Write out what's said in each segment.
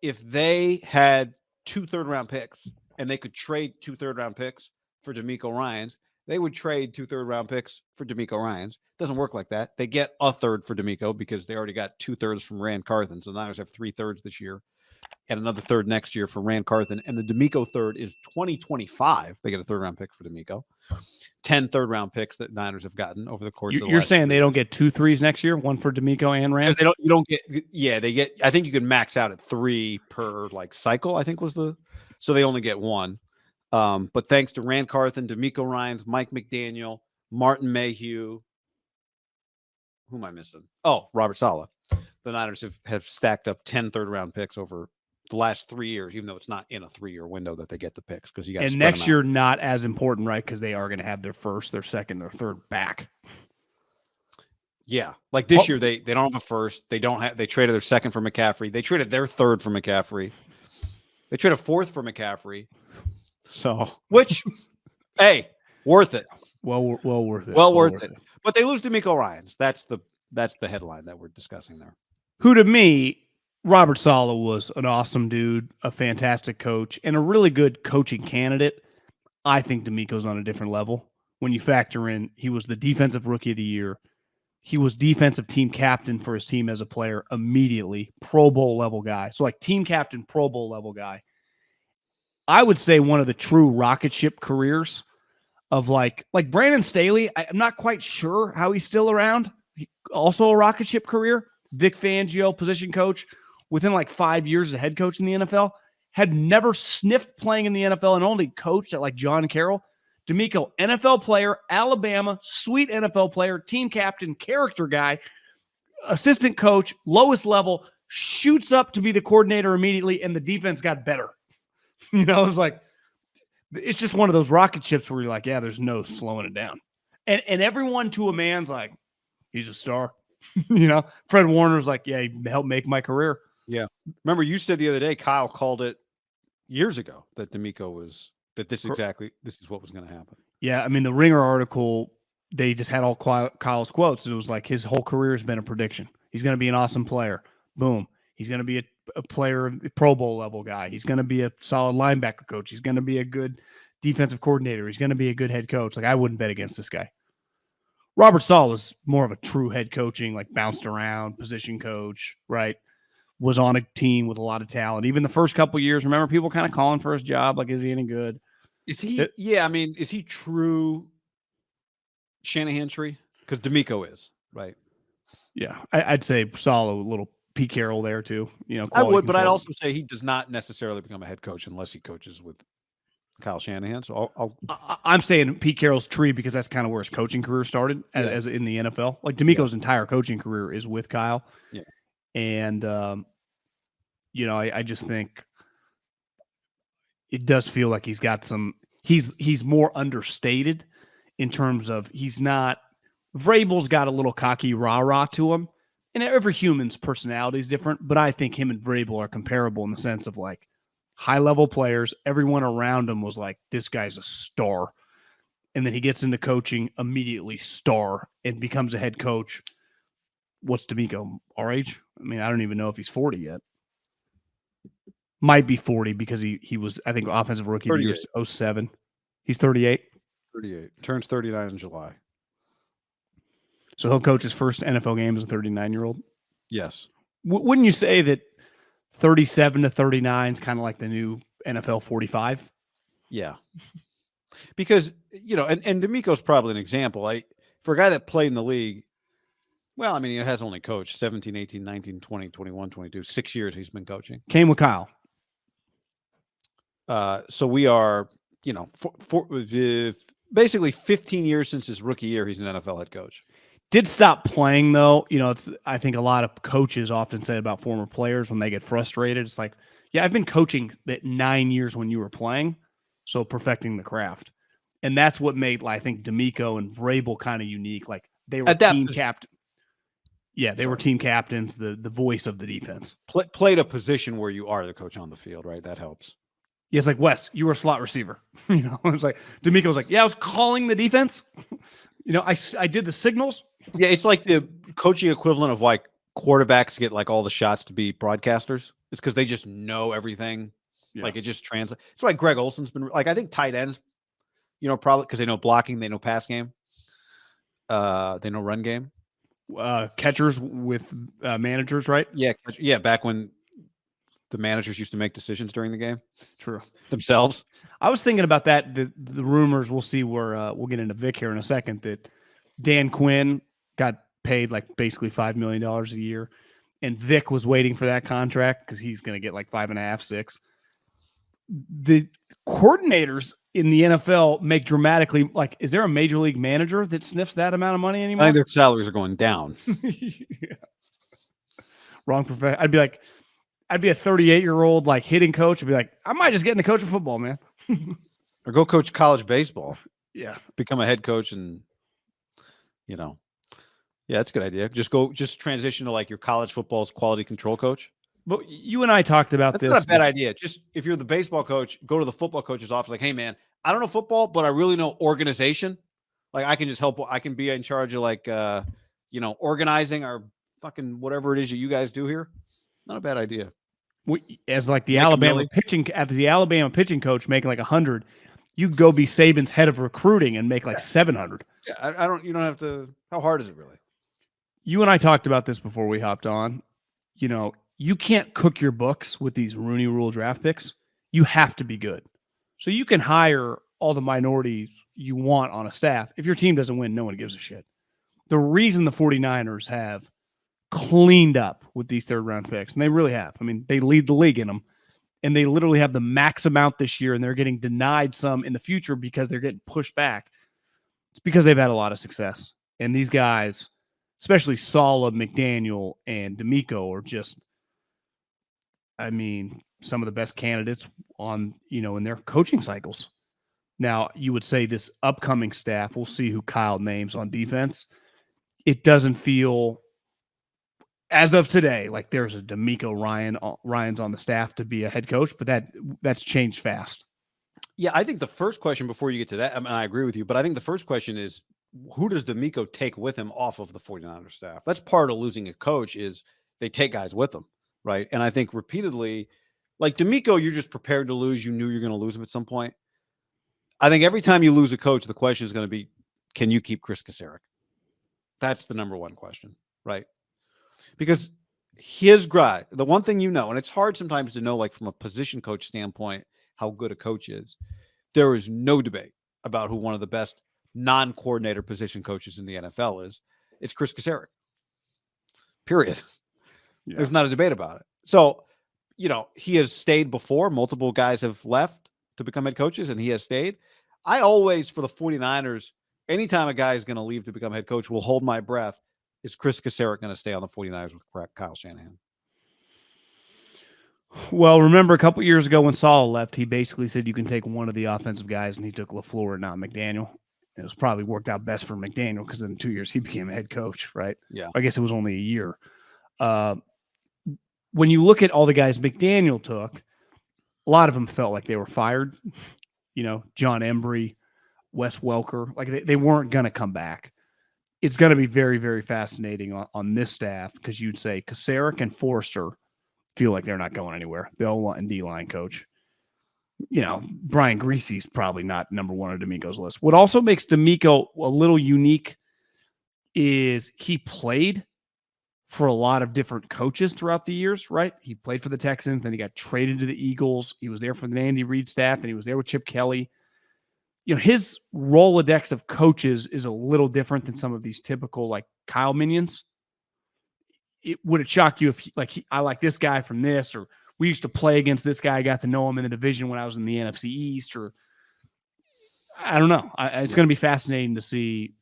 if they had 2 third-round picks and they could trade 2 third-round picks for DeMeco Ryans, they would trade 2 third-round picks for DeMeco Ryans. Doesn't work like that. They get a third for DeMeco because they already got 2 thirds from Rand Carthen. So the Niners have 3 thirds this year and another third next year for Rand Carthen. And the DeMeco third is 2025. They get a third-round pick for DeMeco. 10 third-round picks that Niners have gotten over the course of the You're last saying year. They don't get 2 threes next year, one for DeMeco and Rand? Because you don't get, they get, I think you can max out at 3 per like cycle, I think was so they only get 1. But thanks to Rand Carthen, DeMeco Ryans, Mike McDaniel, Martin Mayhew, who am I missing? Oh, Robert Saleh. The Niners have stacked up 10 third-round picks over the last 3 years, even though it's not in a 3-year window that they get the picks because you got. And next year not as important, right? Because they are going to have their first, their second, their third back. Yeah, like this year they don't have a first. They traded their second for McCaffrey. They traded their third for McCaffrey. They traded a fourth for McCaffrey. So which, hey, worth it. Well worth it. Well worth it. But they lose DeMeco Ryans. That's the headline that we're discussing there. Who to me, Robert Saleh was an awesome dude, a fantastic coach, and a really good coaching candidate. I think DeMeco's on a different level. When you factor in, he was the defensive rookie of the year. He was defensive team captain for his team as a player immediately. Pro Bowl level guy. So like team captain, Pro Bowl level guy. I would say one of the true rocket ship careers of like Brandon Staley. I'm not quite sure how he's still around. Also a rocket ship career. Vic Fangio, position coach, within like 5 years as a head coach in the NFL, had never sniffed playing in the NFL and only coached at like John Carroll. DeMeco, NFL player, Alabama, sweet NFL player, team captain, character guy, assistant coach, lowest level, shoots up to be the coordinator immediately, and the defense got better. You know, it's just one of those rocket ships where you're like, yeah, there's no slowing it down. And everyone to a man's like, he's a star. You know, Fred Warner's like, yeah, he helped make my career. Yeah. Remember, you said the other day, Kyle called it years ago that DeMeco was, that this is what was going to happen. Yeah. I mean, the Ringer article, they just had all Kyle's quotes. It was like his whole career has been a prediction. He's going to be an awesome player. Boom. He's going to be a player, Pro Bowl level guy. He's going to be a solid linebacker coach. He's going to be a good defensive coordinator. He's going to be a good head coach. Like, I wouldn't bet against this guy. Robert Saleh was more of a true head coaching, like bounced around, position coach, right? Was on a team with a lot of talent. Even the first couple of years, remember people kind of calling for his job, like, is he any good? Is he? Is he true Shanahan tree? Because DeMeco is, right? Yeah, I'd say Saleh, a little Pete Carroll there too. You know, I would, but I'd also say he does not necessarily become a head coach unless he coaches with Kyle Shanahan. So I'm saying Pete Carroll's tree because that's kind of where his coaching career started as in the NFL. Like DeMeco's entire coaching career is with Kyle. Yeah. And, you know, I just think it does feel like he's got he's more understated in terms of Vrabel's got a little cocky rah-rah to him. And every human's personality is different, but I think him and Vrabel are comparable in the sense of like high-level players. Everyone around him was like, this guy's a star. And then he gets into coaching, immediately star, and becomes a head coach. What's DeMeco? Our age? I mean, I don't even know if he's 40 yet. Might be 40 because he was, I think, offensive rookie of the year 07. He's 38. 38. Turns 39 in July. So he'll coach his first NFL game as a 39-year-old? Yes. Wouldn't you say that 37 to 39 is kind of like the new NFL 45? Yeah. Because, you know, and DeMeco's probably an example. For a guy that played in the league, well, I mean, he has only coached 17, 18, 19, 20, 21, 22. 6 years he's been coaching. Came with Kyle. So we are, you know, basically 15 years since his rookie year, he's an NFL head coach. Did stop playing, though. You know, I think a lot of coaches often say about former players when they get frustrated, it's like, yeah, I've been coaching that 9 years when you were playing, so perfecting the craft. And that's what made, I think, DeMeco and Vrabel kind of unique. Like, they were team captain. Yeah, they were team captains, the voice of the defense. Played a position where you are the coach on the field, right? That helps. Yeah, it's like, Wes, you were a slot receiver. You know, it's like, DeMeco was like, yeah, I was calling the defense. You know, I did the signals. Yeah, it's like the coaching equivalent of like quarterbacks get like all the shots to be broadcasters. It's because they just know everything. Yeah. Like it just translates. That's why Greg Olson's been like, I think tight ends, probably because they know blocking, they know pass game, they know run game. Catchers with managers, right? Yeah. Back when the managers used to make decisions during the game. True. Themselves. I was thinking about that. The rumors, we'll see where we'll get into Vic here in a second, that Dan Quinn got paid like basically $5 million a year. And Vic was waiting for that contract because he's going to get like 5.5, 6. The coordinators in the NFL make dramatically, like, is there a major league manager that sniffs that amount of money anymore? I think their salaries are going down. Yeah. Wrong profession. I'd be a 38-year-old like hitting coach. I'd be like, I might just get into coaching football, man. Or go coach college baseball. Yeah. Become a head coach and, yeah, that's a good idea. Just transition to like your college football's quality control coach. But you and I talked about That's this. not a bad idea. Just if you're the baseball coach, go to the football coach's office. Like, hey man, I don't know football, but I really know organization. Like I can just help. I can be in charge of like, organizing our fucking whatever it is that you guys do here. Not a bad idea. As like the Alabama pitching coach making like 100, you go be Saban's head of recruiting and make like 700. Yeah, you don't have to. How hard is it really? You and I talked about this before we hopped on. You can't cook your books with these Rooney Rule draft picks. You have to be good. So you can hire all the minorities you want on a staff. If your team doesn't win, no one gives a shit. The reason the 49ers have cleaned up with these third-round picks, and they really have. I mean, they lead the league in them, and they literally have the max amount this year, and they're getting denied some in the future because they're getting pushed back. It's because they've had a lot of success. And these guys, especially Saleh, McDaniel, and DeMeco, are just, some of the best candidates on, in their coaching cycles. Now, you would say this upcoming staff, we'll see who Kyle names on defense. It doesn't feel, as of today, like there's a DeMeco Ryan's on the staff to be a head coach, but that's changed fast. Yeah, I think the first question before you get to that, I agree with you, but I think the first question is, who does DeMeco take with him off of the 49ers staff? That's part of losing a coach is they take guys with them, right? And I think repeatedly, like DeMeco, you're just prepared to lose. You knew you're going to lose him at some point. I think every time you lose a coach, the question is going to be, can you keep Chris Kasarik? That's the number one question, right? Because his guy, the one thing and it's hard sometimes to know, like from a position coach standpoint, how good a coach is. There is no debate about who one of the best non-coordinator position coaches in the NFL is. It's Chris Kasarik. Period. Yeah. There's not a debate about it. So, he has stayed before. Multiple guys have left to become head coaches, and he has stayed. I always, for the 49ers, anytime a guy is going to leave to become head coach, will hold my breath. Is Chris Kasarik going to stay on the 49ers with Kyle Shanahan? Well, remember a couple years ago when Saleh left, he basically said you can take one of the offensive guys, and he took LaFleur and not McDaniel. It was probably worked out best for McDaniel because in 2 years he became a head coach, right? Yeah. I guess it was only a year. When you look at all the guys McDaniel took, a lot of them felt like they were fired. John Embry, Wes Welker, like they weren't going to come back. It's going to be very, very fascinating on this staff because you'd say Kasarik and Forrester feel like they're not going anywhere. The O-line and D-line coach. Brian Greasy's probably not number one on DeMeco's list. What also makes DeMeco a little unique is he played for a lot of different coaches throughout the years, right? He played for the Texans, then he got traded to the Eagles. He was there for the Andy Reid staff, and he was there with Chip Kelly. His Rolodex of coaches is a little different than some of these typical like Kyle minions. Would it shock you if I like this guy from this, or we used to play against this guy, I got to know him in the division when I was in the NFC East, or I don't know. It's going to be fascinating to see.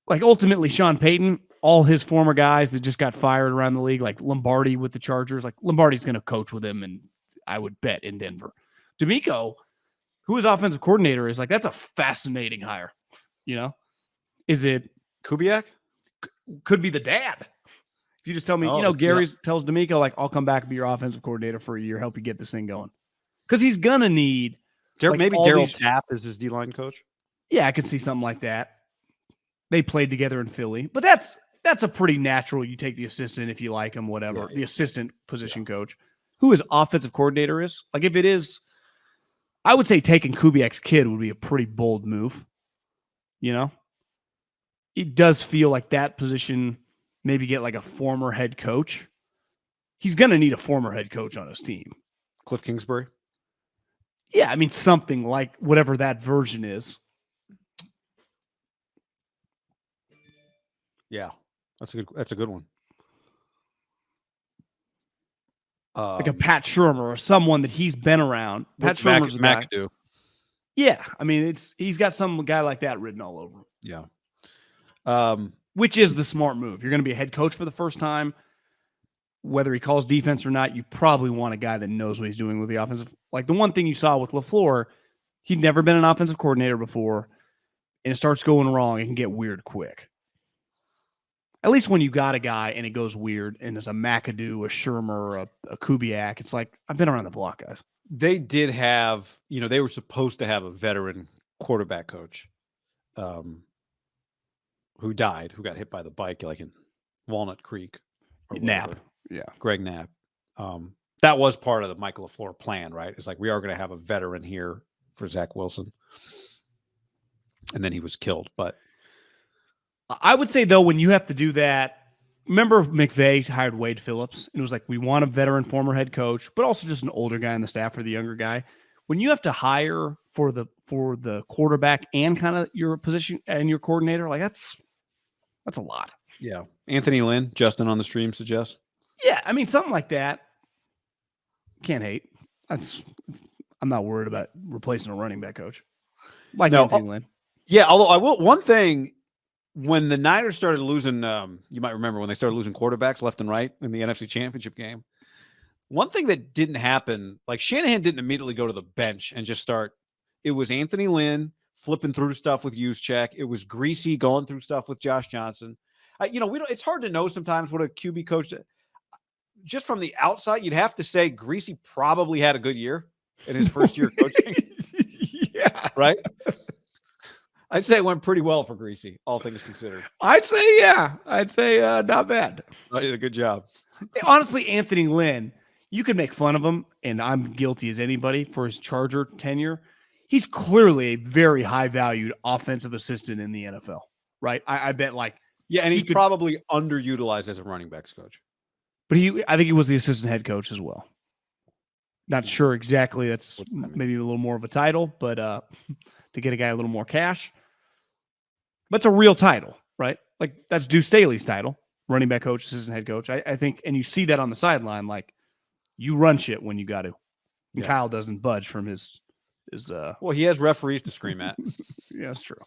Like ultimately Sean Payton, all his former guys that just got fired around the league, like Lombardi with the Chargers, like Lombardi's going to coach with him, and I would bet in Denver. DeMeco, who his offensive coordinator is, like that's a fascinating hire. Is it Kubiak? Could be the dad. If you just tell me, Gary tells DeMeco, like, I'll come back and be your offensive coordinator for a year, help you get this thing going. Because he's going to need. Maybe Daryl Tapp is his D-line coach. Yeah, I could see something like that. They played together in Philly. But that's that's a pretty natural. You take the assistant if you like him, whatever. Yeah, the assistant position coach, who his offensive coordinator is. Like if it is, I would say taking Kubiak's kid would be a pretty bold move. You know, it does feel like that position. Maybe get like a former head coach. He's going to need a former head coach on his team. Cliff Kingsbury. Yeah, I mean something like whatever that version is. Yeah, that's a good one. Like a Pat Shermer or someone that he's been around. Pat Shermer's a guy. McAdoo. Yeah, I mean he's got some guy like that written all over him. Yeah. Which is the smart move. You're going to be a head coach for the first time. Whether he calls defense or not, you probably want a guy that knows what he's doing with the offensive. Like the one thing you saw with LaFleur, he'd never been an offensive coordinator before, and it starts going wrong. It can get weird quick. At least when you got a guy and it goes weird, and it's a McAdoo, a Shermer, a Kubiak, it's like, I've been around the block, guys. They did have, they were supposed to have a veteran quarterback coach who died, who got hit by the bike like in Walnut Creek. Knapp. Yeah. Greg Knapp. That was part of the Michael LaFleur plan, right? It's like, we are going to have a veteran here for Zach Wilson. And then he was killed. But I would say, though, when you have to do that, remember McVay hired Wade Phillips? And it was like, we want a veteran former head coach, but also just an older guy on the staff for the younger guy. When you have to hire for the quarterback and kind of your position and your coordinator, like that's a lot. yeah. Anthony Lynn, Justin on the stream suggests. Yeah, I mean, something like that. Can't hate. I'm not worried about replacing a running back coach. Like Anthony Lynn. Yeah, although I will, one thing, when the Niners started losing, you might remember when they started losing quarterbacks left and right in the NFC Championship game. One thing that didn't happen, like Shanahan didn't immediately go to the bench and just start. It was Anthony Lynn flipping through stuff with Juszczyk. It was Greasy going through stuff with Josh Johnson. We don't. It's hard to know sometimes what a QB coach. Just from the outside, you'd have to say Greasy probably had a good year in his first year coaching. Yeah, right. I'd say it went pretty well for Greasy, all things considered. I'd say, yeah. I'd say not bad. I did a good job. Honestly, Anthony Lynn, you could make fun of him, and I'm guilty as anybody for his Charger tenure. He's clearly a very high-valued offensive assistant in the NFL, right? I bet and he's probably underutilized as a running backs coach. But I think he was the assistant head coach as well. Not sure exactly. That's maybe a little more of a title, but to get a guy a little more cash. But it's a real title, right? Like that's Deuce Staley's title, running back coach, assistant head coach. I think, and you see that on the sideline, like you run shit when you got to. And Kyle doesn't budge from his. Well, he has referees to scream at. Yeah, that's true.